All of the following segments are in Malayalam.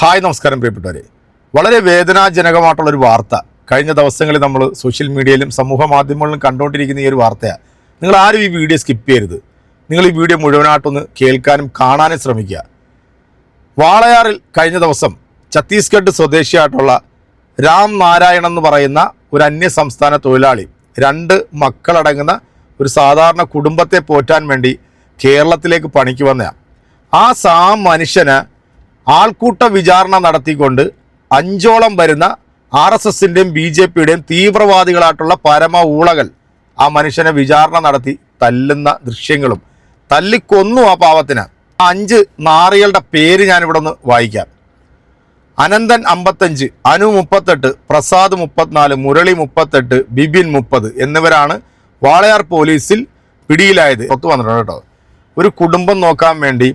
ഹായ് നമസ്കാരം പ്രിയപ്പെട്ടവരെ. വളരെ വേദനാജനകമായിട്ടുള്ളൊരു വാർത്ത കഴിഞ്ഞ ദിവസങ്ങളിൽ നമ്മൾ സോഷ്യൽ മീഡിയയിലും സമൂഹ മാധ്യമങ്ങളിലും കണ്ടുകൊണ്ടിരിക്കുന്ന ഈ ഒരു വാർത്തയാണ്. നിങ്ങൾ ആരും ഈ വീഡിയോ സ്കിപ്പ് ചെയ്യരുത്. നിങ്ങൾ ഈ വീഡിയോ മുഴുവനായിട്ടൊന്ന് കേൾക്കാനും കാണാനും ശ്രമിക്കുക. വാളയാറിൽ കഴിഞ്ഞ ദിവസം ഛത്തീസ്ഗഡ് സ്വദേശിയായിട്ടുള്ള രാം നാരായണൻ എന്ന് പറയുന്ന ഒരു അന്യ സംസ്ഥാന തൊഴിലാളി 2 മക്കളടങ്ങുന്ന ഒരു സാധാരണ കുടുംബത്തെ പോറ്റാൻ വേണ്ടി കേരളത്തിലേക്ക് പണിക്ക് വന്നതാണ്. ആ മനുഷ്യന് ആൾക്കൂട്ട വിചാരണ നടത്തിക്കൊണ്ട് 5ഓളം വരുന്ന RSSൻ്റെയും BJPയുടെയും തീവ്രവാദികളായിട്ടുള്ള പരമ ഊളകൾ ആ മനുഷ്യനെ വിചാരണ നടത്തി തല്ലുന്ന ദൃശ്യങ്ങളും തല്ലിക്കൊന്നു. ആ പാവത്തിന് 5 നാറികളുടെ പേര് ഞാനിവിടെ ഒന്ന് വായിക്കാം. അനന്തൻ 55, അനു 38, പ്രസാദ് 34, മുരളി 38, ബിബിൻ 30 എന്നിവരാണ് വാളയാർ പോലീസിൽ പിടിയിലായത്. പുറത്തു വന്നിട്ടുണ്ട് കേട്ടോ. ഒരു കുടുംബം നോക്കാൻ വേണ്ടി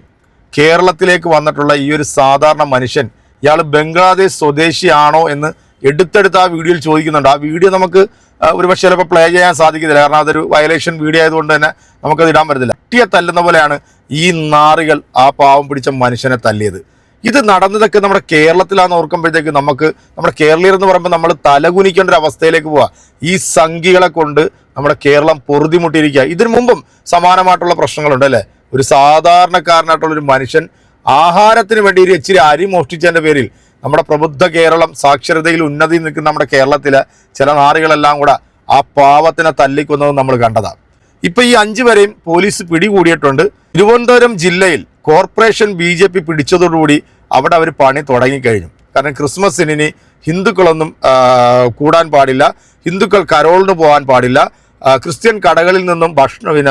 കേരളത്തിലേക്ക് വന്നിട്ടുള്ള ഈ ഒരു സാധാരണ മനുഷ്യൻ, ഇയാൾ ബംഗ്ലാദേശ് സ്വദേശിയാണോ എന്ന് എടുത്തെടുത്ത് ആ വീഡിയോയിൽ ചോദിക്കുന്നുണ്ട്. ആ വീഡിയോ നമുക്ക് ഒരുപക്ഷെ ചിലപ്പോൾ പ്ലേ ചെയ്യാൻ സാധിക്കുന്നില്ല, കാരണം അതൊരു വയലേഷൻ വീഡിയോ ആയതുകൊണ്ട് തന്നെ നമുക്കത് ഇടാൻ പറ്റത്തില്ല. കുട്ടിയെ തല്ലുന്ന പോലെയാണ് ഈ നാറികൾ ആ പാവം പിടിച്ച മനുഷ്യനെ തല്ലിയത്. ഇത് നടന്നതൊക്കെ നമ്മുടെ കേരളത്തിലാണെന്ന് ഓർക്കുമ്പോഴത്തേക്ക് നമ്മുടെ കേരളീയർ എന്ന് പറയുമ്പോൾ നമ്മൾ തലകുനിക്കേണ്ട ഒരു അവസ്ഥയിലേക്ക് പോവുക. ഈ സംഖ്യകളെ കൊണ്ട് നമ്മുടെ കേരളം പൊറുതിമുട്ടിയിരിക്കുക. ഇതിനു മുമ്പും സമാനമായിട്ടുള്ള പ്രശ്നങ്ങളുണ്ട് അല്ലേ? ഒരു സാധാരണക്കാരനായിട്ടുള്ളൊരു മനുഷ്യൻ ആഹാരത്തിന് വേണ്ടി ഒരു ഇച്ചിരി അരി മോഷ്ടിച്ചതിൻ്റെ പേരിൽ നമ്മുടെ പ്രബുദ്ധ കേരളം, സാക്ഷരതയിൽ ഉന്നതി നിൽക്കുന്ന നമ്മുടെ കേരളത്തിലെ ചില നാറികളെല്ലാം കൂടെ ആ പാവത്തിനെ തല്ലിക്കൊന്നത് നമ്മൾ കണ്ടതാണ്. ഇപ്പം ഈ 5 പേരെയും പോലീസ് പിടികൂടിയിട്ടുണ്ട്. തിരുവനന്തപുരം ജില്ലയിൽ കോർപ്പറേഷൻ BJP പിടിച്ചതോടുകൂടി അവിടെ അവർ പണി തുടങ്ങിക്കഴിഞ്ഞു. കാരണം ക്രിസ്മസിന് ഇനി ഹിന്ദുക്കളൊന്നും കൂടാൻ പാടില്ല, ഹിന്ദുക്കൾ കരോളിന് പോകാൻ പാടില്ല, ക്രിസ്ത്യൻ കടകളിൽ നിന്നും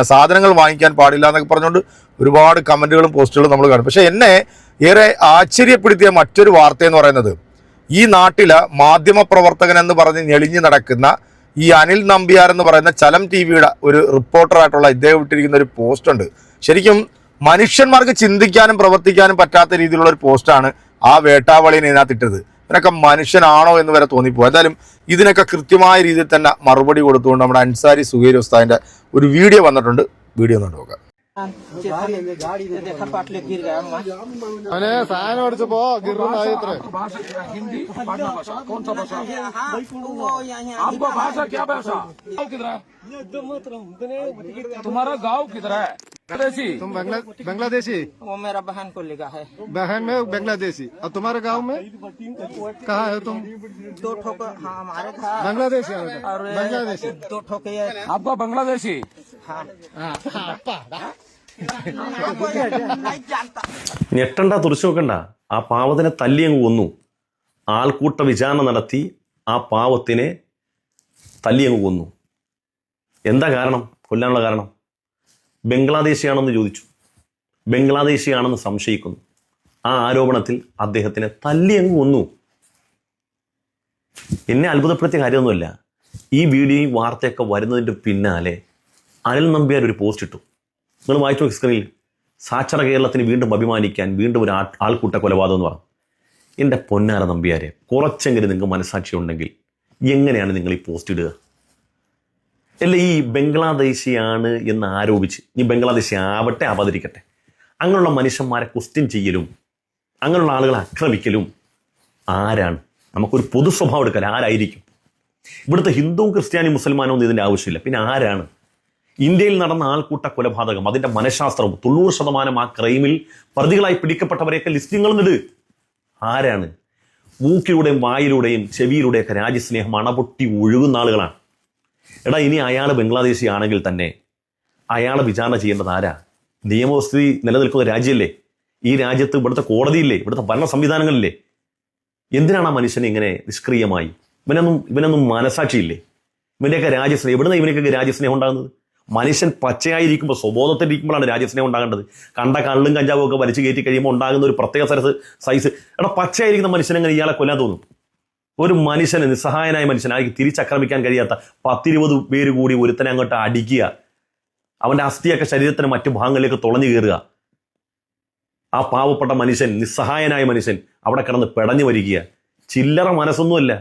സാധനങ്ങൾ വാങ്ങിക്കാൻ പാടില്ല എന്നൊക്കെ പറഞ്ഞുകൊണ്ട് ഒരുപാട് കമൻറ്റുകളും പോസ്റ്റുകളും നമ്മൾ കാണും. പക്ഷേ എന്നെ ഏറെ ആശ്ചര്യപ്പെടുത്തിയ മറ്റൊരു വാർത്ത എന്ന് പറയുന്നത്, ഈ നാട്ടിലെ മാധ്യമപ്രവർത്തകൻ എന്ന് പറഞ്ഞ് ഞെളിഞ്ഞ് നടക്കുന്ന ഈ അനിൽ നമ്പ്യാർ എന്ന് പറയുന്ന ചലം TVയുടെ ഒരു റിപ്പോർട്ടറായിട്ടുള്ള ഇദ്ദേഹം ഇട്ടിരിക്കുന്ന ഒരു പോസ്റ്റ് ഉണ്ട്. ശരിക്കും മനുഷ്യന്മാർക്ക് ചിന്തിക്കാനും പ്രവർത്തിക്കാനും പറ്റാത്ത രീതിയിലുള്ള ഒരു പോസ്റ്റാണ് ആ വേട്ടാവളിനെ ഇതിനകത്തിട്ടത്. ഇതിനൊക്കെ മനുഷ്യനാണോ എന്ന് വരെ തോന്നിപ്പോകും. എന്തായാലും ഇതിനൊക്കെ കൃത്യമായ രീതിയിൽ തന്നെ മറുപടി കൊടുത്തുകൊണ്ട് നമ്മുടെ അൻസാരി സുഹൈർ ഉസ്താദിന്റെ ഒരു വീഡിയോ വന്നിട്ടുണ്ട്. വീഡിയോ ഒന്ന് നോക്കാം. तुम्हारा गांव किधर है? तुम बांग्लादेशी? वो मेरा बहन को लिखा है। बहन में बांग्लादेशी। और तुम्हारे गांव में कहाँ है तुम? 2 ठोक हाँ हमारे घर बांग्लादेशी। और बांग्लादेशी 2 ठोक आपका बांग्लादेशी? हाँ ഞെട്ടണ്ട, തുറച്ചു നോക്കണ്ട. ആ പാവത്തിനെ തല്ലി അങ്ങ് കൊന്നു. ആൾക്കൂട്ട വിചാരണ നടത്തി ആ പാവത്തിനെ തല്ലി അങ്ങ് കൊന്നു. എന്താ കാരണം? കൊല്ലാനുള്ള കാരണം ബംഗ്ലാദേശിയാണെന്ന് ചോദിച്ചു, ബംഗ്ലാദേശിയാണെന്ന് സംശയിക്കുന്നു. ആ ആരോപണത്തിൽ അദ്ദേഹത്തിനെ തല്ലി അങ്ങ് കൊന്നു. എന്നെ അത്ഭുതപ്പെടുത്തിയ കാര്യമൊന്നുമല്ല. ഈ വീഡിയോയും വാർത്തയൊക്കെ വരുന്നതിൻ്റെ പിന്നാലെ അനിൽ നമ്പ്യാർ ഒരു പോസ്റ്റ് ഇട്ടു. നിങ്ങൾ വായിച്ചു നോക്കി സ്ക്രീനിൽ. സാക്ഷര കേരളത്തിന് വീണ്ടും അഭിമാനിക്കാൻ വീണ്ടും ഒരു ആൾക്കൂട്ട കൊലപാതകം എന്ന് പറഞ്ഞു. എൻ്റെ പൊന്നാര നമ്പ്യാരെ, കുറച്ചെങ്കിലും നിങ്ങൾക്ക് മനസ്സാക്ഷി ഉണ്ടെങ്കിൽ എങ്ങനെയാണ് നിങ്ങൾ ഈ പോസ്റ്റ് ഇടുക? അല്ല, ഈ ബംഗ്ലാദേശിയാണ് എന്ന് ആരോപിച്ച്, ഈ ബംഗ്ലാദേശി ആവട്ടെ ആവാതിരിക്കട്ടെ, അങ്ങനെയുള്ള മനുഷ്യന്മാരെ ക്വസ്റ്റ്യൻ ചെയ്യലും അങ്ങനെയുള്ള ആളുകളെ ആക്രമിക്കലും ആരാണ്? നമുക്കൊരു പൊതു സ്വഭാവം എടുക്കാൻ ആരായിരിക്കും? ഇവിടുത്തെ ഹിന്ദുവും ക്രിസ്ത്യാനിയും മുസൽമാനോ ഒന്നും ഇതിൻ്റെ ആവശ്യമില്ല. പിന്നെ ആരാണ്? ഇന്ത്യയിൽ നടന്ന ആൾക്കൂട്ട കൊലപാതകം, അതിൻ്റെ മനഃശാസ്ത്രവും 90% ആ ക്രൈമിൽ പ്രതികളായി പിടിക്കപ്പെട്ടവരെയൊക്കെ ലിസ്റ്റിങ്ങുകളിലിട്. ആരാണ്? മൂക്കിലൂടെയും വായിലൂടെയും ചെവിയിലൂടെയൊക്കെ രാജ്യസ്നേഹം അണപൊട്ടി ഒഴുകുന്ന ആളുകളാണ്. എടാ, ഇനി അയാൾ ബംഗ്ലാദേശി ആണെങ്കിൽ തന്നെ അയാളെ വിചാരണ ചെയ്യേണ്ടത് ആരാ? നിയമവ്യവസ്ഥിതി നിലനിൽക്കുന്ന രാജ്യമല്ലേ? ഈ രാജ്യത്ത് ഇവിടുത്തെ കോടതിയില്ലേ? ഇവിടുത്തെ ഭരണ സംവിധാനങ്ങളില്ലേ? എന്തിനാണ് ആ മനുഷ്യനെ ഇങ്ങനെ നിഷ്ക്രിയമായി? ഇവനൊന്നും മനസാക്ഷിയില്ലേ? ഇവൻ്റെയൊക്കെ രാജ്യസ്നേഹം, എവിടുന്ന ഇവനൊക്കെ രാജ്യസ്നേഹം ഉണ്ടാകുന്നത്? മനുഷ്യൻ പച്ചയായിരിക്കുമ്പോൾ, സ്വബോധത്തിലിരിക്കുമ്പോഴാണ് രാജ്യസ്നേഹം ഉണ്ടാകേണ്ടത്. കണ്ട കള്ളും കഞ്ചാവും ഒക്കെ വലിച്ചു കയറ്റി കഴിയുമ്പോൾ ഉണ്ടാകുന്ന ഒരു പ്രത്യേക സൈസ്. എടാ, പച്ചയായിരിക്കുന്ന മനുഷ്യനെങ്ങനെ ഇയാളെ കൊല്ലാൻ തോന്നും? ഒരു മനുഷ്യന്, നിസ്സഹായനായ മനുഷ്യൻ, ആൾക്ക് തിരിച്ചക്രമിക്കാൻ കഴിയാത്ത 10-20 പേര് കൂടി ഒരുത്തനെ അങ്ങോട്ട് അടിക്കുക, അവൻ്റെ അസ്ഥിയൊക്കെ ശരീരത്തിന് മറ്റു ഭാഗങ്ങളിലേക്ക് തുളഞ്ഞു കയറുക. ആ പാവപ്പെട്ട മനുഷ്യൻ, നിസ്സഹായനായ മനുഷ്യൻ അവിടെ കിടന്ന് പെടഞ്ഞു വരിക. ചില്ലറ മനസ്സൊന്നുമല്ല.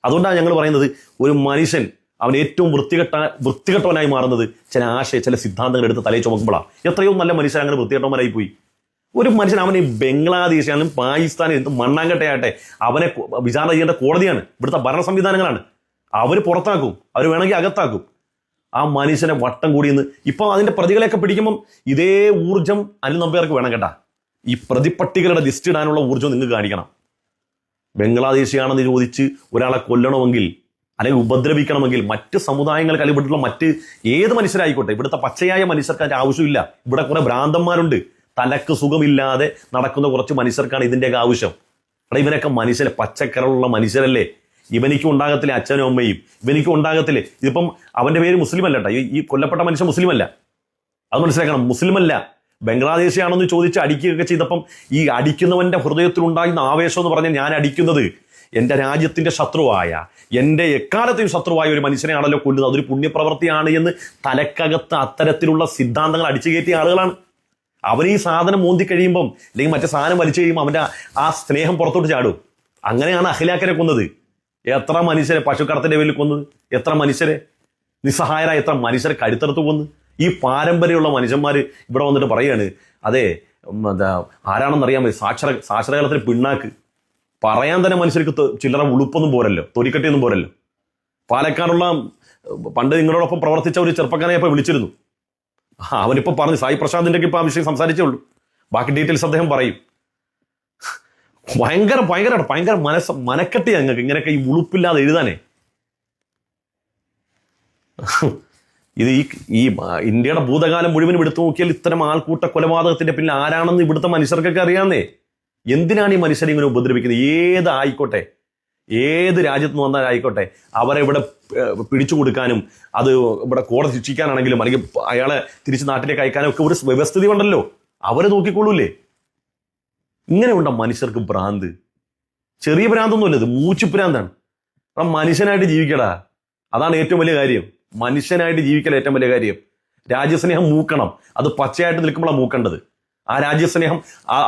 അതുകൊണ്ടാണ് ഞങ്ങൾ പറയുന്നത്, ഒരു മനുഷ്യൻ അവൻ ഏറ്റവും വൃത്തികെട്ടവനായി മാറുന്നത് ചില സിദ്ധാന്തങ്ങൾ എടുത്ത് തലയിൽ ചുമക്കുമ്പോഴാണ്. എത്രയോ നല്ല മനുഷ്യർ അങ്ങനെ വൃത്തികെട്ടവന്മാരായി പോയി. ഒരു മനുഷ്യൻ അവന് ബംഗ്ലാദേശാണെങ്കിലും പാകിസ്ഥാനും എന്ത് മണ്ണാങ്കട്ടയാട്ടെ അവനെ വിചാരണ ചെയ്യേണ്ട കോടതിയാണ്, ഇവിടുത്തെ ഭരണ സംവിധാനങ്ങളാണ്. അവർ പുറത്താക്കും, അവർ വേണമെങ്കിൽ അകത്താക്കും. ആ മനുഷ്യനെ വട്ടം കൂടിയെന്ന് ഇപ്പം അതിന്റെ പ്രതികളെയൊക്കെ പിടിക്കുമ്പം ഇതേ ഊർജം അനിൽ നമ്പ്യാർക്ക് വേണം കേട്ടാ. ഈ പ്രതിപട്ടികളുടെ ലിസ്റ്റ് ഇടാനുള്ള ഊർജ്ജം നിങ്ങൾക്ക് കാണിക്കണം. ബംഗ്ലാദേശിയാണെന്ന് ചോദിച്ച് ഒരാളെ കൊല്ലണമെങ്കിൽ അല്ലെങ്കിൽ ഉപദ്രവിക്കണമെങ്കിൽ മറ്റ് സമുദായങ്ങൾക്ക് അല്ലെങ്കിൽ ഇവിടെയുള്ള മറ്റ് ഏത് മനുഷ്യരായിക്കോട്ടെ, ഇവിടുത്തെ പച്ചയായ മനുഷ്യർക്ക് അതിന്റെ ആവശ്യമില്ല. ഇവിടെ കുറെ ഭ്രാന്തന്മാരുണ്ട്, തലക്ക് സുഖമില്ലാതെ നടക്കുന്ന കുറച്ച് മനുഷ്യർക്കാണ് ഇതിൻ്റെയൊക്കെ ആവശ്യം. അവിടെ ഇവനൊക്കെ മനുഷ്യരെ പച്ചക്കറുള്ള മനുഷ്യരല്ലേ, ഇവനിക്കും ഉണ്ടാകത്തില്ലേ അച്ഛനും അമ്മയും, ഇവനിക്കും ഉണ്ടാകത്തില്ലേ. ഇതിപ്പം അവന്റെ പേര് മുസ്ലിം അല്ല കേട്ടോ, ഈ കൊല്ലപ്പെട്ട മനുഷ്യൻ മുസ്ലിം അല്ല, അത് മനസ്സിലാക്കണം. മുസ്ലിം അല്ല, ബംഗ്ലാദേശിയാണെന്ന് ചോദിച്ച് അടിക്കുകയൊക്കെ ചെയ്തപ്പം ഈ അടിക്കുന്നവന്റെ ഹൃദയത്തിലുണ്ടാകുന്ന ആവേശം എന്ന് പറഞ്ഞാൽ ഞാൻ അടിക്കുന്നത് എൻ്റെ രാജ്യത്തിന്റെ ശത്രുവായ, എൻ്റെ എക്കാലത്തെയും ശത്രുവായ ഒരു മനുഷ്യനെയാണല്ലോ കൊല്ലുന്നത്, അതൊരു പുണ്യപ്രവൃത്തിയാണ് എന്ന് തലക്കകത്ത് അത്തരത്തിലുള്ള സിദ്ധാന്തങ്ങൾ അടിച്ചു കയറ്റിയ ആളുകളാണ്. അവൻ ഈ സാധനം മോന്തി കഴിയുമ്പം അല്ലെങ്കിൽ മറ്റേ സാധനം വലിച്ചു കഴിയുമ്പോൾ അവൻ്റെ ആ സ്നേഹം പുറത്തോട്ട് ചാടും. അങ്ങനെയാണ് അഖിലാക്കരെ കൊന്നത്. എത്ര മനുഷ്യരെ പശുക്കടത്തിന്റെ പേരിൽ കൊന്നത്, എത്ര മനുഷ്യരെ നിസ്സഹായരായ എത്ര മനുഷ്യരെ കഴുത്തെടുത്ത് കൊന്ന്. ഈ പാരമ്പര്യമുള്ള മനുഷ്യന്മാർ ഇവിടെ വന്നിട്ട് പറയാണ്, അതെ എന്താ ആരാണെന്നറിയാൻ മതി, സാക്ഷരകാലത്തിന് പിണ്ണാക്ക് പറയാൻ തന്നെ മനുഷ്യർക്ക് ചില്ലറ ഉളുപ്പൊന്നും പോരല്ലോ, തൊലിക്കട്ടിയൊന്നും പോരല്ലോ. പാലക്കാടുള്ള പണ്ട് നിങ്ങളോടൊപ്പം പ്രവർത്തിച്ച ഒരു ചെറുപ്പക്കാരനെ ഇപ്പോൾ വിളിച്ചിരുന്നു. അവനിപ്പോൾ പറഞ്ഞു, സായി പ്രശാന്തിൻ്റെ ഇപ്പം ആ വിഷയം സംസാരിച്ചേ ഉള്ളൂ, ബാക്കി ഡീറ്റെയിൽസ് അദ്ദേഹം പറയും. ഭയങ്കര മനക്കെട്ടി ഞങ്ങൾക്ക് ഇങ്ങനെയൊക്കെ ഈ ഉളുപ്പില്ലാതെ എഴുതാനേ. ഇത് ഈ ഇന്ത്യയുടെ ഭൂതകാലം മുഴുവനും എടുത്തു നോക്കിയാൽ ഇത്തരം ആൾക്കൂട്ട കൊലപാതകത്തിന്റെ പിന്നിൽ ആരാണെന്ന് ഇവിടുത്തെ മനുഷ്യർക്കൊക്കെ അറിയാന്നേ. എന്തിനാണ് ഈ മനുഷ്യരെ ഇങ്ങനെ ഉപദ്രവിക്കുന്നത്? ഏതായിക്കോട്ടെ, ഏത് രാജ്യത്ത് നിന്ന് വന്നാലായിക്കോട്ടെ, അവരെ ഇവിടെ പിടിച്ചു കൊടുക്കാനും അത് ഇവിടെ കോടതി ശിക്ഷിക്കാനാണെങ്കിലും അല്ലെങ്കിൽ അയാളെ തിരിച്ച് നാട്ടിലേക്ക് അയക്കാനും ഒക്കെ ഒരു വ്യവസ്ഥിതി ഉണ്ടല്ലോ, അവരെ നോക്കിക്കൊള്ളൂലേ. ഇങ്ങനെയുണ്ട മനുഷ്യർക്ക് ഭ്രാന്ത്. ചെറിയ ഭ്രാന്തൊന്നുമല്ല, ഇത് മൂച്ചുഭ്രാന്താണ്. അപ്പം മനുഷ്യനായിട്ട് ജീവിക്കടാ, അതാണ് ഏറ്റവും വലിയ കാര്യം. മനുഷ്യനായിട്ട് ജീവിക്കൽ ഏറ്റവും വലിയ കാര്യം. രാജ്യസ്നേഹം മൂക്കണം, അത് പച്ചയായിട്ട് നിൽക്കുമ്പോഴാണ് മൂക്കേണ്ടത്. ആ രാജ്യസ്നേഹം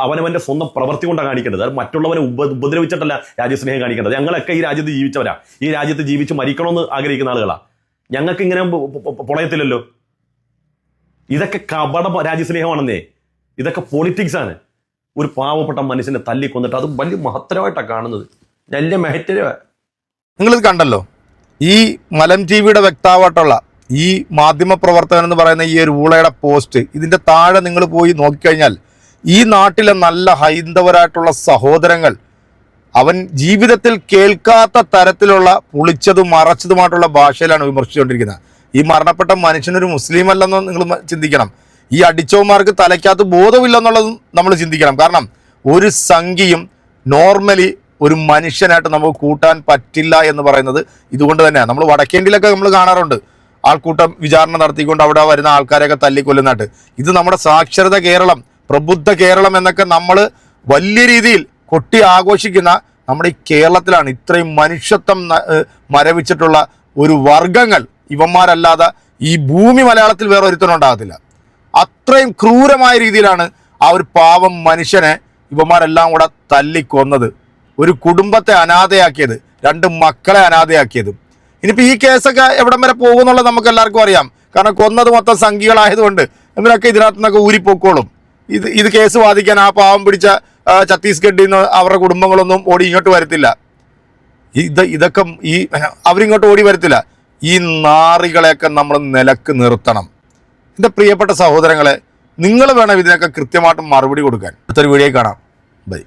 അവനവന്റെ സ്വന്തം പ്രവൃത്തി കൊണ്ടാണ് കാണിക്കേണ്ടത്. അത് മറ്റുള്ളവനെ ഉപദ്രവിച്ചിട്ടല്ല രാജ്യസ്നേഹം കാണിക്കേണ്ടത്. ഞങ്ങളൊക്കെ ഈ രാജ്യത്ത് ജീവിച്ചവരാ, ഈ രാജ്യത്ത് ജീവിച്ച് മരിക്കണമെന്ന് ആഗ്രഹിക്കുന്ന ആളുകളാ. ഞങ്ങൾക്ക് ഇങ്ങനെ പൊളയത്തില്ലല്ലോ. ഇതൊക്കെ കപട രാജ്യസ്നേഹമാണെന്നേ, ഇതൊക്കെ പൊളിറ്റിക്സ് ആണ്. ഒരു പാവപ്പെട്ട മനുഷ്യനെ തല്ലിക്കൊന്നിട്ട് അത് വലിയ മഹത്തരമായിട്ടാണ് കാണുന്നത്, വലിയ മെഹത്തരമാണ്. നിങ്ങളിത് കണ്ടല്ലോ, ഈ മലം ടി വിയുടെ വ്യക്താവായിട്ടുള്ള ഈ മാധ്യമപ്രവർത്തകൻ എന്ന് പറയുന്ന ഈ ഒരു ഊളയുടെ പോസ്റ്റ്, ഇതിൻ്റെ താഴെ നിങ്ങൾ പോയി നോക്കിക്കഴിഞ്ഞാൽ ഈ നാട്ടിലെ നല്ല ഹൈന്ദവരായിട്ടുള്ള സഹോദരങ്ങൾ അവൻ ജീവിതത്തിൽ കേൾക്കാത്ത തരത്തിലുള്ള പുളിച്ചതും മറച്ചതുമായിട്ടുള്ള ഭാഷയിലാണ് വിമർശിച്ചുകൊണ്ടിരിക്കുന്നത്. ഈ മരണപ്പെട്ട മനുഷ്യനൊരു മുസ്ലിം അല്ലെന്ന് നിങ്ങൾ ചിന്തിക്കണം. ഈ അടിച്ചവന്മാർക്ക് തലയ്ക്കകത്ത് ബോധമില്ലെന്നുള്ളതും നമ്മൾ ചിന്തിക്കണം. കാരണം ഒരു സംഖ്യയും നോർമലി ഒരു മനുഷ്യനായിട്ട് നമുക്ക് കൂട്ടാൻ പറ്റില്ല എന്ന് പറയുന്നത് ഇതുകൊണ്ട് തന്നെയാണ്. നമ്മൾ വടക്കേന്ത്യയിലൊക്കെ നമ്മൾ കാണാറുണ്ട്, ആൾക്കൂട്ടം വിചാരണ നടത്തിക്കൊണ്ട് അവിടെ വരുന്ന ആൾക്കാരെയൊക്കെ തല്ലിക്കൊല്ലുന്നതായിട്ട്. ഇത് നമ്മുടെ സാക്ഷരത കേരളം, പ്രബുദ്ധ കേരളം എന്നൊക്കെ നമ്മൾ വലിയ രീതിയിൽ കൊട്ടി ആഘോഷിക്കുന്ന നമ്മുടെ ഈ കേരളത്തിലാണ് ഇത്രയും മനുഷ്യത്വം മരവിച്ചിട്ടുള്ള ഒരു വർഗങ്ങൾ. ഇവന്മാരല്ലാതെ ഈ ഭൂമി മലയാളത്തിൽ വേറെ ഒരുത്തനുണ്ടാകത്തില്ല. അത്രയും ക്രൂരമായ രീതിയിലാണ് ആ ഒരു പാവം മനുഷ്യനെ ഇവന്മാരെല്ലാം കൂടെ തല്ലിക്കൊന്നത്, ഒരു കുടുംബത്തെ അനാഥയാക്കിയത്, 2 മക്കളെ അനാഥയാക്കിയത്. ഇനിയിപ്പോൾ ഈ കേസൊക്കെ എവിടം വരെ പോകുമെന്നുള്ളത് നമുക്ക് എല്ലാവർക്കും അറിയാം. കാരണം കൊന്നത് മൊത്തം സംഖ്യകളായതുകൊണ്ട് ഇവരൊക്കെ ഇതിനകത്ത് നിന്നൊക്കെ ഊരിപ്പോക്കോളും. ഇത് കേസ് വാദിക്കാൻ ആ പാവം പിടിച്ച ഛത്തീസ്ഗഡിൽ നിന്ന് അവരുടെ കുടുംബങ്ങളൊന്നും ഓടി ഇങ്ങോട്ട് വരത്തില്ല. ഇതൊക്കെ അവരിങ്ങോട്ട് ഓടി വരത്തില്ല. ഈ നാറികളെയൊക്കെ നമ്മൾ നിലക്ക് നിർത്തണം. എൻ്റെ പ്രിയപ്പെട്ട സഹോദരങ്ങളെ, നിങ്ങൾ വേണം ഇതിനൊക്കെ കൃത്യമായിട്ട് മറുപടി കൊടുക്കാൻ. അടുത്തൊരു വീഡിയോ കാണാം. ബൈ.